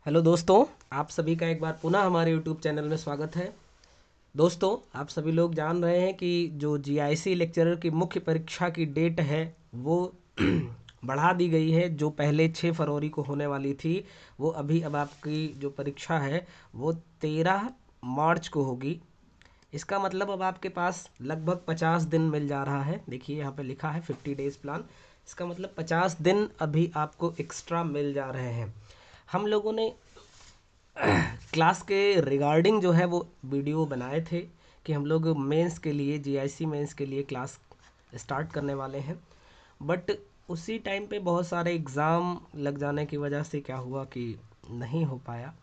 Hello दोस्तों, आप सभी का एक बार पुनः हमारे यूट्यूब चैनल में स्वागत है। दोस्तों, आप सभी लोग जान रहे हैं कि जो जीआईसी लेक्चरर की मुख्य परीक्षा की डेट है वो बढ़ा दी गई है। जो पहले 6 फरवरी को होने वाली थी वो अभी अब आपकी जो परीक्षा है वो 13 मार्च को होगी। इसका मतलब अब आपके पास लगभग 50 दिन मिल जा रहा है। देखिए यहाँ पे लिखा है 50 डेज प्लान। इसका मतलब 50 दिन अभी आपको एक्स्ट्रा मिल जा रहे हैं। हम लोगों ने क्लास के रिगार्डिंग जो है वो वीडियो बनाए थे कि हम लोग मेंस के लिए जीआईसी मेंस के लिए क्लास स्टार्ट करने वाले हैं। बट उसी टाइम पे बहुत सारे एग्ज़ाम लग जाने की वजह से क्या हुआ कि नहीं हो पाया।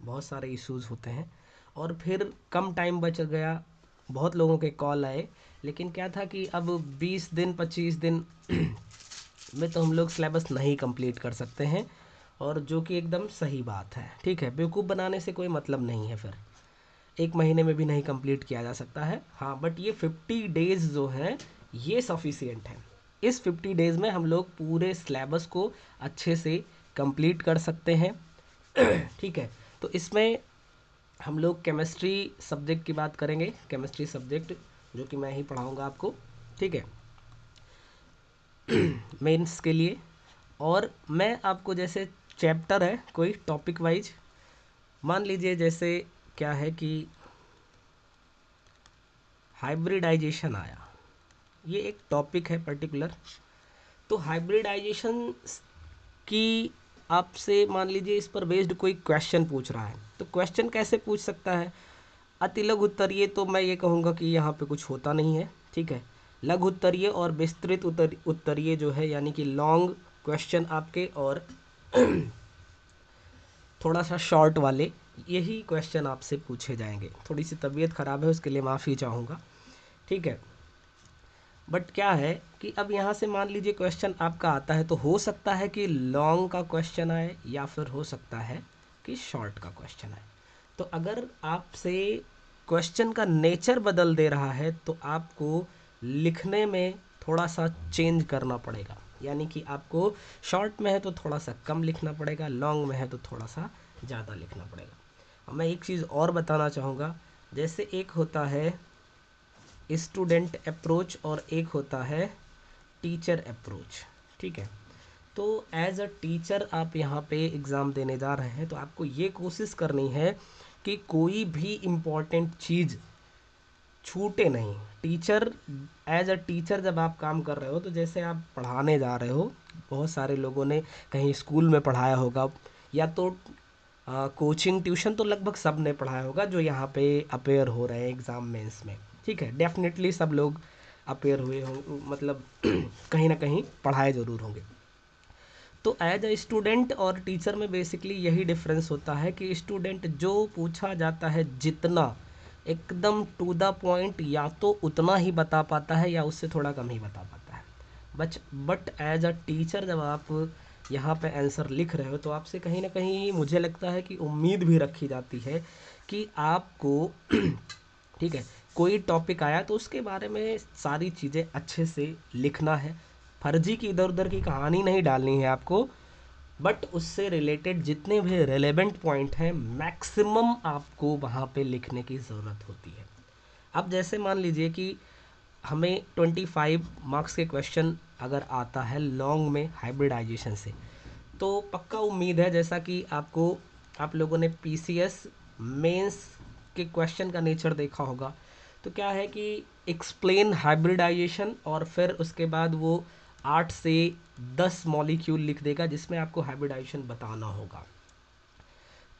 बहुत सारे इश्यूज़ होते हैं और फिर कम टाइम बच गया। बहुत लोगों के कॉल आए, लेकिन क्या था कि अब 20 दिन 25 दिन में तो हम लोग सिलेबस नहीं कंप्लीट कर सकते हैं, और जो कि एकदम सही बात है। ठीक है, बेवकूफ़ बनाने से कोई मतलब नहीं है। फिर एक महीने में भी नहीं कंप्लीट किया जा सकता है। हाँ, बट ये 50 डेज़ जो हैं ये सफिशियंट है। इस 50 डेज़ में हम लोग पूरे सिलेबस को अच्छे से कंप्लीट कर सकते हैं। ठीक है, तो इसमें हम लोग केमिस्ट्री सब्जेक्ट की बात करेंगे। केमिस्ट्री सब्जेक्ट जो कि मैं ही पढ़ाऊँगा आपको। ठीक है, मेंस के लिए। और मैं आपको जैसे चैप्टर है कोई टॉपिक वाइज, मान लीजिए जैसे क्या है कि हाइब्रिडाइजेशन आया, ये एक टॉपिक है पर्टिकुलर। तो हाइब्रिडाइजेशन की आपसे मान लीजिए इस पर बेस्ड कोई क्वेश्चन पूछ रहा है, तो क्वेश्चन कैसे पूछ सकता है? अति लघु उत्तरीय तो मैं ये कहूँगा कि यहाँ पे कुछ होता नहीं है। ठीक है, लघु उत्तरीय और विस्तृत उत्तरीय जो है, यानी कि लॉन्ग क्वेश्चन आपके और थोड़ा सा शॉर्ट वाले, यही क्वेश्चन आपसे पूछे जाएंगे। थोड़ी सी तबीयत ख़राब है, उसके लिए माफ़ी चाहूँगा। ठीक है, बट क्या है कि अब यहाँ से मान लीजिए क्वेश्चन आपका आता है, तो हो सकता है कि लॉन्ग का क्वेश्चन आए या फिर हो सकता है कि शॉर्ट का क्वेश्चन आए। तो अगर आपसे क्वेश्चन का नेचर बदल दे रहा है तो आपको लिखने में थोड़ा सा चेंज करना पड़ेगा। यानी कि आपको शॉर्ट में है तो थोड़ा सा कम लिखना पड़ेगा, लॉन्ग में है तो थोड़ा सा ज़्यादा लिखना पड़ेगा। अब मैं एक चीज़ और बताना चाहूँगा। जैसे एक होता है स्टूडेंट अप्रोच और एक होता है टीचर अप्रोच। ठीक है, तो एज अ टीचर आप यहाँ पे एग्ज़ाम देने जा रहे हैं तो आपको ये कोशिश करनी है कि कोई भी इम्पॉर्टेंट चीज़ छूटे नहीं। टीचर, एज अ टीचर जब आप काम कर रहे हो तो जैसे आप पढ़ाने जा रहे हो, बहुत सारे लोगों ने कहीं स्कूल में पढ़ाया होगा, या तो कोचिंग ट्यूशन तो लगभग सब ने पढ़ाया होगा जो यहाँ पे अपेयर हो रहे हैं एग्ज़ाम मेंस में। ठीक है, डेफिनेटली सब लोग अपेयर हुए हों, मतलब कहीं ना कहीं पढ़ाए ज़रूर होंगे। तो एज अ स्टूडेंट और टीचर में बेसिकली यही डिफरेंस होता है कि स्टूडेंट जो पूछा जाता है जितना एकदम टू द पॉइंट या तो उतना ही बता पाता है या उससे थोड़ा कम ही बता पाता है। बट एज अ टीचर जब आप यहाँ पे आंसर लिख रहे हो तो आपसे कहीं ना कहीं मुझे लगता है कि उम्मीद भी रखी जाती है कि आपको ठीक है, कोई टॉपिक आया तो उसके बारे में सारी चीज़ें अच्छे से लिखना है। फर्जी की इधर उधर की कहानी नहीं डालनी है आपको, बट उससे रिलेटेड जितने भी रेलेवेंट पॉइंट हैं मैक्सिमम आपको वहाँ पे लिखने की ज़रूरत होती है। अब जैसे मान लीजिए कि हमें 25 मार्क्स के क्वेश्चन अगर आता है लॉन्ग में हाइब्रिडाइजेशन से, तो पक्का उम्मीद है जैसा कि आपको, आप लोगों ने पीसीएस मेंस के क्वेश्चन का नेचर देखा होगा। तो क्या है कि एक्सप्लेन हाइब्रिडाइजेशन और फिर उसके बाद वो 8 से 10 मॉलिक्यूल लिख देगा जिसमें आपको हाइब्रिडाइजेशन बताना होगा।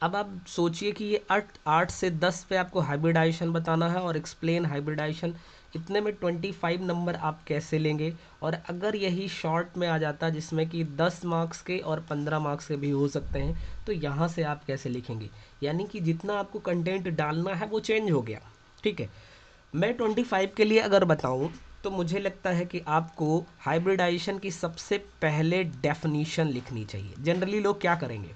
अब आप सोचिए कि ये 8 से 10 पे आपको हाइब्रिडाइजेशन बताना है और एक्सप्लेन हाइब्रिडाइजेशन, इतने में 25 नंबर आप कैसे लेंगे? और अगर यही शॉर्ट में आ जाता जिसमें कि 10 मार्क्स के और 15 मार्क्स के भी हो सकते हैं, तो यहाँ से आप कैसे लिखेंगे? यानी कि जितना आपको कंटेंट डालना है वो चेंज हो गया। ठीक है, मैं 25 के लिए अगर बताऊं तो मुझे लगता है कि आपको हाइब्रिडाइजेशन की सबसे पहले डेफिनीशन लिखनी चाहिए। जनरली लोग क्या करेंगे,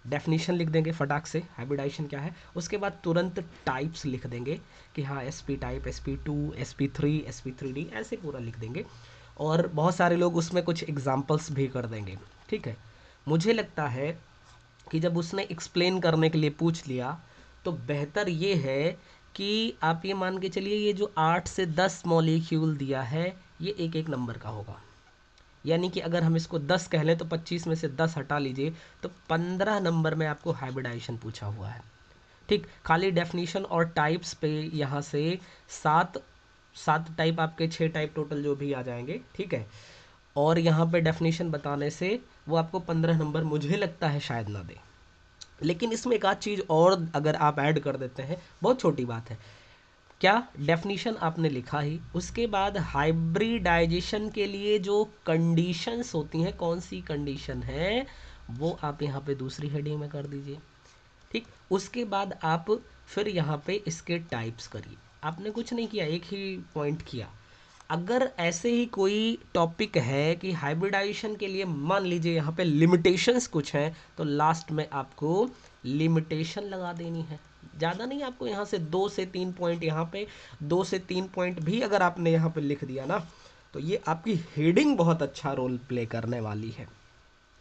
डेफिनेशन लिख देंगे फटाक से हाइब्रिडाइजेशन क्या है, उसके बाद तुरंत टाइप्स लिख देंगे कि हाँ SP type, sp2, sp3, sp3d, ऐसे पूरा लिख देंगे। और बहुत सारे लोग उसमें कुछ एग्जांपल्स भी कर देंगे। ठीक है, मुझे लगता है कि जब उसने एक्सप्लेन करने के लिए पूछ लिया तो बेहतर ये है कि आप ये मान के चलिए ये जो 8 से 10 मॉलिक्यूल दिया है ये एक एक नंबर का होगा। यानी कि अगर हम इसको 10 कह लें तो 25 में से 10 हटा लीजिए तो 15 नंबर में आपको हाइब्रिडाइजेशन पूछा हुआ है। ठीक, खाली डेफिनेशन और टाइप्स पे यहाँ से 7 टाइप, आपके 6 टाइप टोटल जो भी आ जाएंगे। ठीक है, और यहाँ पे डेफिनेशन बताने से वो आपको 15 नंबर मुझे लगता है शायद ना दे। लेकिन इसमें एक आध चीज़ और अगर आप ऐड कर देते हैं, बहुत छोटी बात है, क्या डेफिनेशन आपने लिखा ही, उसके बाद हाइब्रिडाइजेशन के लिए जो कंडीशंस होती हैं, कौन सी कंडीशन है वो आप यहाँ पे दूसरी हेडिंग में कर दीजिए। ठीक, उसके बाद आप फिर यहाँ पे इसके टाइप्स करिए। आपने कुछ नहीं किया, एक ही पॉइंट किया। अगर ऐसे ही कोई टॉपिक है कि हाइब्रिडाइजेशन के लिए मान लीजिए यहाँ पे लिमिटेशंस कुछ हैं, तो लास्ट में आपको लिमिटेशन लगा देनी है। ज़्यादा नहीं, आपको यहाँ से 2 से 3 पॉइंट, यहाँ पे 2 से 3 पॉइंट भी अगर आपने यहाँ पे लिख दिया ना तो ये आपकी हेडिंग बहुत अच्छा रोल प्ले करने वाली है।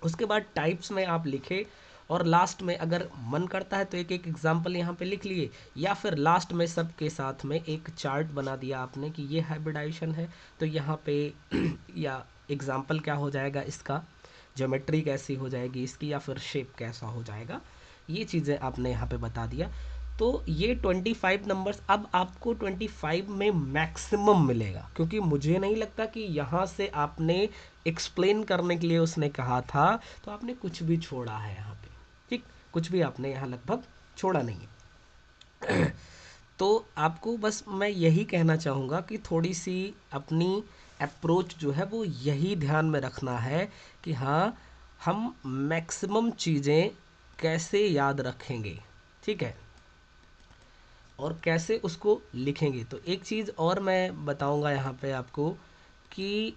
उसके बाद टाइप्स में आप लिखे और लास्ट में अगर मन करता है तो एक एक एग्जाम्पल यहाँ पे लिख लिए, या फिर लास्ट में सबके साथ में एक चार्ट बना दिया आपने कि ये हाइब्रिडाइजेशन है तो यहाँ पे या एग्जाम्पल क्या हो जाएगा इसका, ज्योमेट्री कैसी हो जाएगी इसकी, या फिर शेप कैसा हो जाएगा, ये चीज़ें आपने यहाँ पे बता दिया। तो ये 25 नंबर्स अब आपको 25 में मैक्सिमम मिलेगा, क्योंकि मुझे नहीं लगता कि यहाँ से आपने एक्सप्लेन करने के लिए उसने कहा था तो आपने कुछ भी छोड़ा है यहाँ पे। ठीक, कुछ भी आपने यहाँ लगभग छोड़ा नहीं है। तो आपको बस मैं यही कहना चाहूँगा कि थोड़ी सी अपनी अप्रोच जो है वो यही ध्यान में रखना है कि हाँ, हम मैक्सिमम चीज़ें कैसे याद रखेंगे। ठीक है, और कैसे उसको लिखेंगे। तो एक चीज़ और मैं बताऊंगा यहाँ पे आपको कि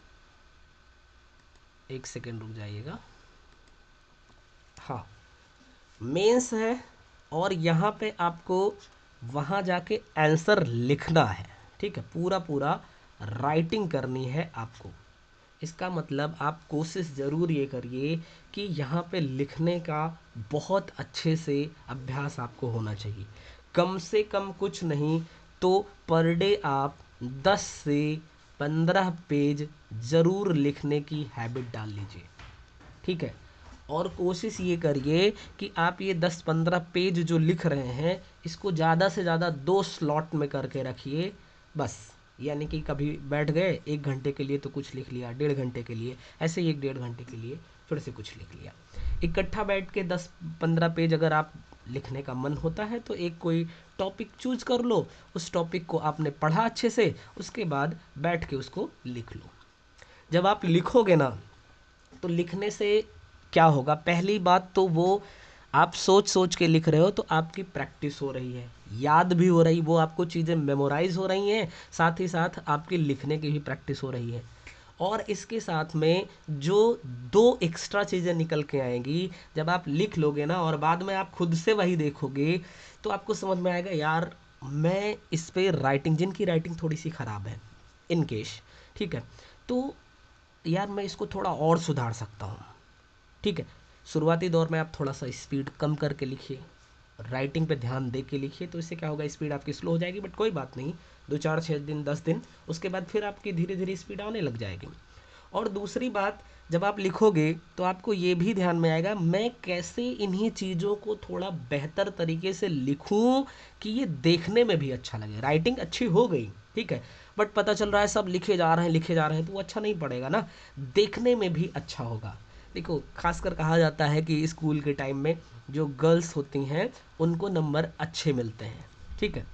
एक सेकेंड रुक जाइएगा। हाँ, मेंस है और यहाँ पे आपको वहाँ जाके आंसर लिखना है। ठीक है, पूरा पूरा राइटिंग करनी है आपको। इसका मतलब आप कोशिश ज़रूर ये करिए कि यहाँ पे लिखने का बहुत अच्छे से अभ्यास आपको होना चाहिए। कम से कम कुछ नहीं तो पर डे आप 10 से 15 पेज ज़रूर लिखने की हैबिट डाल लीजिए। ठीक है, और कोशिश ये करिए कि आप ये 10-15 पेज जो लिख रहे हैं इसको ज़्यादा से ज़्यादा 2 स्लॉट में करके रखिए बस। यानी कि कभी बैठ गए 1 घंटे के लिए तो कुछ लिख लिया, 1.5 घंटे के लिए ऐसे ही 1-1.5 घंटे के लिए फिर से कुछ लिख लिया। इकट्ठा बैठ के 10-15 पेज अगर आप लिखने का मन होता है तो एक कोई टॉपिक चूज कर लो, उस टॉपिक को आपने पढ़ा अच्छे से, उसके बाद बैठ के उसको लिख लो। जब आप लिखोगे ना तो लिखने से क्या होगा, पहली बात तो वो आप सोच सोच के लिख रहे हो तो आपकी प्रैक्टिस हो रही है, याद भी हो रही, वो आपको चीज़ें मेमोराइज हो रही हैं, साथ ही साथ आपकी लिखने की भी प्रैक्टिस हो रही है। और इसके साथ में जो 2 एक्स्ट्रा चीज़ें निकल के आएंगी जब आप लिख लोगे ना और बाद में आप खुद से वही देखोगे तो आपको समझ में आएगा यार मैं इस पे राइटिंग, जिनकी राइटिंग थोड़ी सी ख़राब है इन केस, ठीक है, तो यार मैं इसको थोड़ा और सुधार सकता हूँ। ठीक है, शुरुआती दौर में आप थोड़ा सा स्पीड कम करके लिखिए, राइटिंग पे ध्यान दे के लिखिए, तो इससे क्या होगा, स्पीड आपकी स्लो हो जाएगी, बट कोई बात नहीं, 2-4-6 दिन 10 दिन उसके बाद फिर आपकी धीरे धीरे स्पीड आने लग जाएगी। और दूसरी बात, जब आप लिखोगे तो आपको ये भी ध्यान में आएगा मैं कैसे इन्हीं चीज़ों को थोड़ा बेहतर तरीके से लिखूं कि ये देखने में भी अच्छा लगे। राइटिंग अच्छी हो गई, ठीक है, बट पता चल रहा है सब लिखे जा रहे हैं लिखे जा रहे हैं तो वो अच्छा नहीं पड़ेगा ना, देखने में भी अच्छा होगा। देखो, खासकर कहा जाता है कि स्कूल के टाइम में जो गर्ल्स होती हैं उनको नंबर अच्छे मिलते हैं। ठीक है,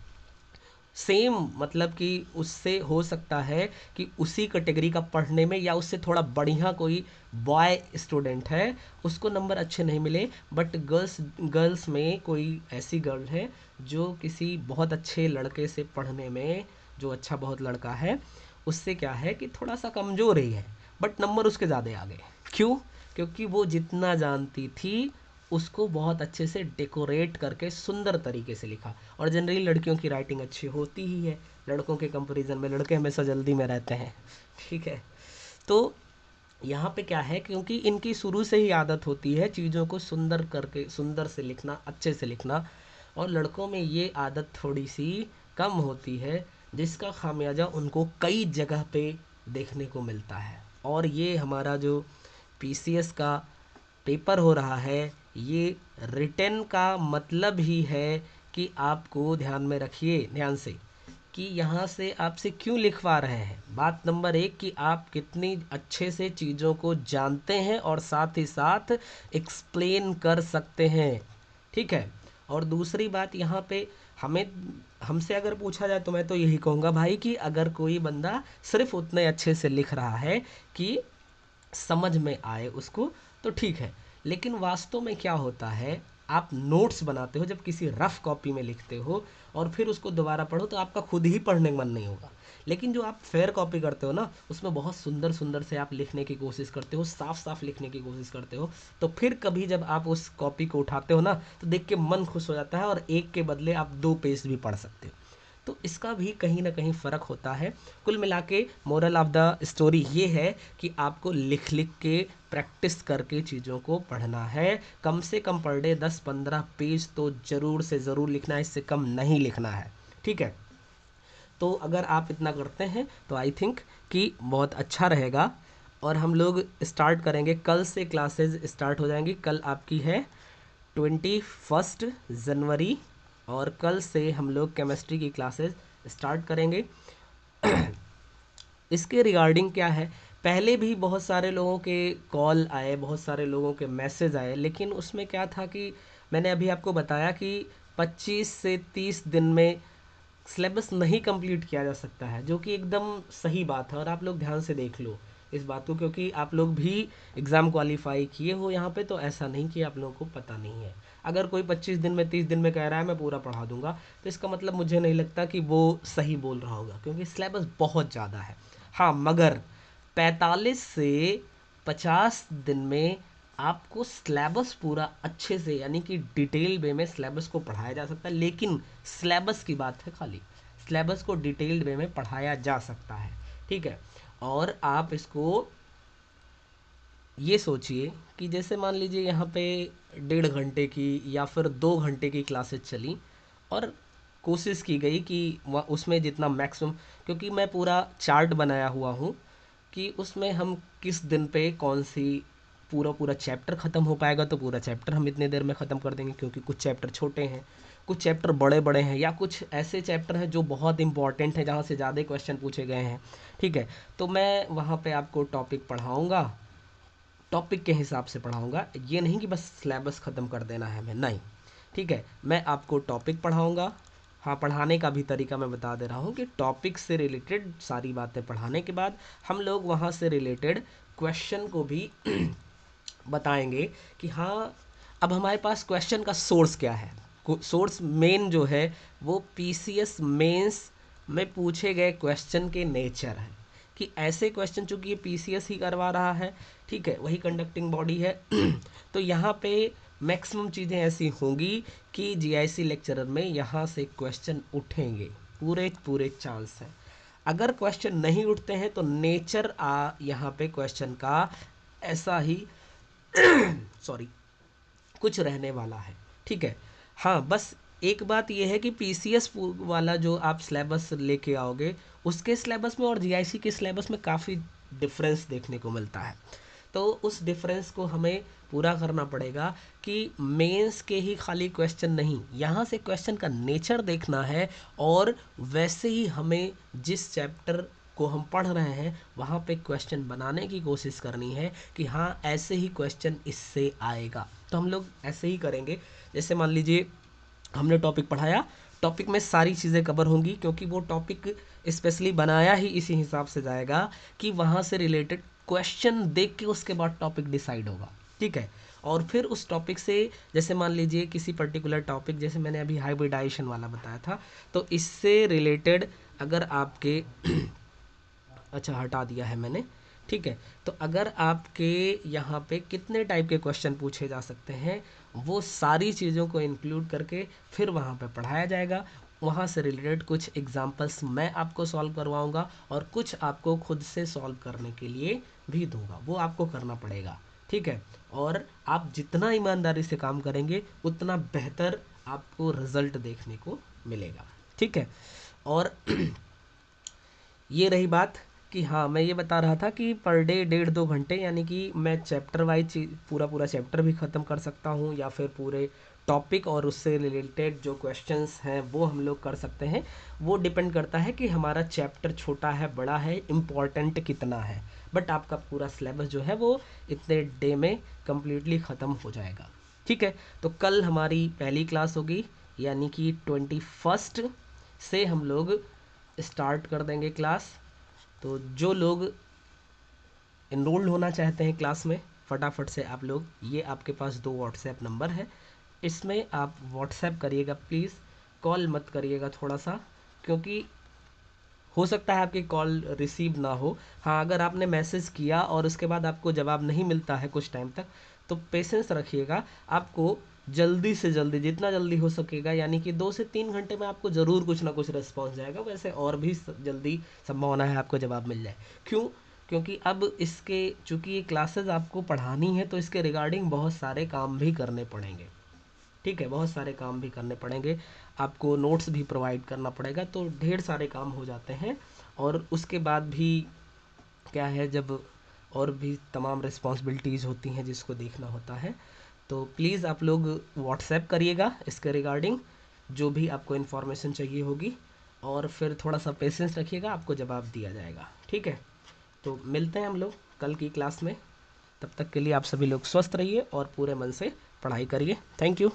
सेम मतलब कि उससे हो सकता है कि उसी कैटेगरी का पढ़ने में या उससे थोड़ा बढ़िया कोई बॉय स्टूडेंट है उसको नंबर अच्छे नहीं मिले, बट गर्ल्स में कोई ऐसी गर्ल है जो किसी बहुत अच्छे लड़के से पढ़ने में, जो अच्छा बहुत लड़का है उससे क्या है कि थोड़ा सा कमज़ोर ही है, बट नंबर उसके ज़्यादा आ गए। क्यों? क्योंकि वो जितना जानती थी उसको बहुत अच्छे से डेकोरेट करके सुंदर तरीके से लिखा। और जनरली लड़कियों की राइटिंग अच्छी होती ही है, लड़कों के कंपैरिजन में लड़के हमेशा जल्दी में रहते हैं। ठीक है, तो यहाँ पे क्या है, क्योंकि इनकी शुरू से ही आदत होती है चीज़ों को सुंदर करके, सुंदर से लिखना, अच्छे से लिखना, और लड़कों में ये आदत थोड़ी सी कम होती है, जिसका खामियाजा उनको कई जगह पे देखने को मिलता है। और ये हमारा जो पीसीएस का पेपर हो रहा है, ये रिटन का मतलब ही है कि आपको ध्यान में रखिए, ध्यान से, कि यहाँ से आपसे क्यों लिखवा रहे हैं। बात नंबर 1 कि आप कितनी अच्छे से चीज़ों को जानते हैं और साथ ही साथ एक्सप्लेन कर सकते हैं, ठीक है। और दूसरी बात यहाँ पे हमें हमसे अगर पूछा जाए तो मैं तो यही कहूँगा भाई कि अगर कोई बंदा सिर्फ उतने अच्छे से लिख रहा है कि समझ में आए उसको, तो ठीक है। लेकिन वास्तव में क्या होता है, आप नोट्स बनाते हो जब किसी रफ कॉपी में लिखते हो और फिर उसको दोबारा पढ़ो तो आपका खुद ही पढ़ने का मन नहीं होगा। लेकिन जो आप फेयर कॉपी करते हो ना, उसमें बहुत सुंदर सुंदर से आप लिखने की कोशिश करते हो, साफ साफ लिखने की कोशिश करते हो, तो फिर कभी जब आप उस कॉपी को उठाते हो ना, तो देख के मन खुश हो जाता है और एक के बदले आप 2 पेज भी पढ़ सकते हो। तो इसका भी कहीं ना कहीं फ़र्क होता है। कुल मिला के मोरल ऑफ द स्टोरी ये है कि आपको लिख लिख के प्रैक्टिस करके चीज़ों को पढ़ना है। कम से कम पर डे 10-15 पेज तो ज़रूर से ज़रूर लिखना है, इससे कम नहीं लिखना है, ठीक है। तो अगर आप इतना करते हैं तो आई थिंक कि बहुत अच्छा रहेगा। और हम लोग स्टार्ट करेंगे कल से, क्लासेस स्टार्ट हो जाएंगी। कल आपकी है 21 जनवरी, और कल से हम लोग केमिस्ट्री की क्लासेस स्टार्ट करेंगे। इसके रिगार्डिंग क्या है, पहले भी बहुत सारे लोगों के कॉल आए, बहुत सारे लोगों के मैसेज आए, लेकिन उसमें क्या था कि मैंने अभी आपको बताया कि 25 से 30 दिन में सिलेबस नहीं कंप्लीट किया जा सकता है, जो कि एकदम सही बात है। और आप लोग ध्यान से देख लो इस बात को, क्योंकि आप लोग भी एग्ज़ाम क्वालिफाई किए हो यहाँ पे, तो ऐसा नहीं कि आप लोगों को पता नहीं है। अगर कोई 25 दिन में, 30 दिन में कह रहा है मैं पूरा पढ़ा दूंगा, तो इसका मतलब मुझे नहीं लगता कि वो सही बोल रहा होगा, क्योंकि सिलेबस बहुत ज़्यादा है। हाँ, मगर 45 से 50 दिन में आपको सिलेबस पूरा अच्छे से, यानी कि डिटेल वे में सिलेबस को पढ़ाया जा सकता है। लेकिन सिलेबस की बात है, खाली सिलेबस को डिटेल्ड वे में पढ़ाया जा सकता है, ठीक है। और आप इसको ये सोचिए कि जैसे मान लीजिए यहाँ पे 1.5 घंटे की या फिर 2 घंटे की क्लासेस चली, और कोशिश की गई कि उसमें जितना मैक्सिमम, क्योंकि मैं पूरा चार्ट बनाया हुआ हूँ कि उसमें हम किस दिन पे कौन सी पूरा पूरा चैप्टर ख़त्म हो पाएगा, तो पूरा चैप्टर हम इतने देर में ख़त्म कर देंगे, क्योंकि कुछ चैप्टर छोटे हैं, कुछ चैप्टर बड़े बड़े हैं, या कुछ ऐसे चैप्टर हैं जो बहुत इंपॉर्टेंट हैं, जहाँ से ज़्यादा क्वेश्चन पूछे गए हैं, ठीक है। तो मैं वहाँ पे आपको टॉपिक पढ़ाऊँगा, टॉपिक के हिसाब से पढ़ाऊँगा। ये नहीं कि बस सिलेबस ख़त्म कर देना है हमें, नहीं, ठीक है। मैं आपको टॉपिक पढ़ाऊँगा। हाँ, पढ़ाने का भी तरीका मैं बता दे रहा हूँ कि टॉपिक से रिलेटेड सारी बातें पढ़ाने के बाद हम लोग वहाँ से रिलेटेड क्वेश्चन को भी बताएंगे कि हाँ, अब हमारे पास क्वेश्चन का सोर्स क्या है। सोर्स मेन जो है वो पीसीएस मेंस में पूछे गए क्वेश्चन के नेचर है, कि ऐसे क्वेश्चन, चूंकि ये पीसीएस ही करवा रहा है, ठीक है, वही कंडक्टिंग बॉडी है तो यहाँ पे मैक्सिमम चीज़ें ऐसी होंगी कि जीआईसी लेक्चरर में यहाँ से क्वेश्चन उठेंगे, पूरे पूरे चांस हैं। अगर क्वेश्चन नहीं उठते हैं तो नेचर यहाँ पे क्वेश्चन का ऐसा ही सॉरी कुछ रहने वाला है, ठीक है। हाँ, बस एक बात यह है कि पीसीएस वाला जो आप सिलेबस लेके आओगे, उसके सिलेबस में और जीआईसी के सिलेबस में काफ़ी डिफरेंस देखने को मिलता है। तो उस डिफरेंस को हमें पूरा करना पड़ेगा कि मेंस के ही खाली क्वेश्चन नहीं, यहाँ से क्वेश्चन का नेचर देखना है, और वैसे ही हमें जिस चैप्टर को हम पढ़ रहे हैं वहाँ पे क्वेश्चन बनाने की कोशिश करनी है कि हाँ, ऐसे ही क्वेश्चन इससे आएगा। तो हम लोग ऐसे ही करेंगे। जैसे मान लीजिए हमने टॉपिक पढ़ाया, टॉपिक में सारी चीज़ें कवर होंगी, क्योंकि वो टॉपिक स्पेशली बनाया ही इसी हिसाब से जाएगा कि वहाँ से रिलेटेड क्वेश्चन देख के उसके बाद टॉपिक डिसाइड होगा, ठीक है। और फिर उस टॉपिक से, जैसे मान लीजिए किसी पर्टिकुलर टॉपिक, जैसे मैंने अभी हाइब्रिडाइजेशन वाला बताया था, तो इससे रिलेटेड अगर आपके अच्छा, हटा दिया है मैंने, ठीक है। तो अगर आपके यहाँ पे कितने टाइप के क्वेश्चन पूछे जा सकते हैं, वो सारी चीज़ों को इंक्लूड करके फिर वहाँ पे पढ़ाया जाएगा। वहाँ से रिलेटेड कुछ एग्जांपल्स मैं आपको सॉल्व करवाऊंगा और कुछ आपको खुद से सॉल्व करने के लिए भी दूंगा, वो आपको करना पड़ेगा, ठीक है। और आप जितना ईमानदारी से काम करेंगे उतना बेहतर आपको रिजल्ट देखने को मिलेगा, ठीक है। और ये रही बात कि हाँ, मैं ये बता रहा था कि पर डे 1.5-2 घंटे, यानी कि मैं चैप्टर वाइज पूरा पूरा चैप्टर भी ख़त्म कर सकता हूँ, या फिर पूरे टॉपिक और उससे रिलेटेड जो क्वेश्चंस हैं वो हम लोग कर सकते हैं। वो डिपेंड करता है कि हमारा चैप्टर छोटा है, बड़ा है, इम्पॉर्टेंट कितना है। बट आपका पूरा सिलेबस जो है वो इतने डे में कम्प्लीटली ख़त्म हो जाएगा, ठीक है। तो कल हमारी पहली क्लास होगी, यानी कि 21 से हम लोग स्टार्ट कर देंगे क्लास। तो जो लोग इनरोल्ड होना चाहते हैं क्लास में, फटाफट से आप लोग, ये आपके पास 2 व्हाट्सएप नंबर है, इसमें आप व्हाट्सएप करिएगा प्लीज़, कॉल मत करिएगा थोड़ा सा, क्योंकि हो सकता है आपकी कॉल रिसीव ना हो। हाँ, अगर आपने मैसेज किया और उसके बाद आपको जवाब नहीं मिलता है कुछ टाइम तक, तो पेशेंस रखिएगा। आपको जल्दी से जल्दी, जितना जल्दी हो सकेगा, यानी कि 2 से 3 घंटे में आपको ज़रूर कुछ ना कुछ रिस्पॉन्स जाएगा। वैसे और भी जल्दी संभावना है आपको जवाब मिल जाए। क्यों? क्योंकि अब इसके, चूँकि ये क्लासेस आपको पढ़ानी है, तो इसके रिगार्डिंग बहुत सारे काम भी करने पड़ेंगे, ठीक है। बहुत सारे काम भी करने पड़ेंगे, आपको नोट्स भी प्रोवाइड करना पड़ेगा, तो ढेर सारे काम हो जाते हैं। और उसके बाद भी क्या है, जब और भी तमाम रिस्पॉन्सिबिलिटीज़ होती हैं जिसको देखना होता है, तो प्लीज़ आप लोग व्हाट्सएप करिएगा इसके रिगार्डिंग, जो भी आपको इन्फॉर्मेशन चाहिए होगी, और फिर थोड़ा सा पेशेंस रखिएगा, आपको जवाब दिया जाएगा, ठीक है। तो मिलते हैं हम लोग कल की क्लास में। तब तक के लिए आप सभी लोग स्वस्थ रहिए और पूरे मन से पढ़ाई करिए। Thank you.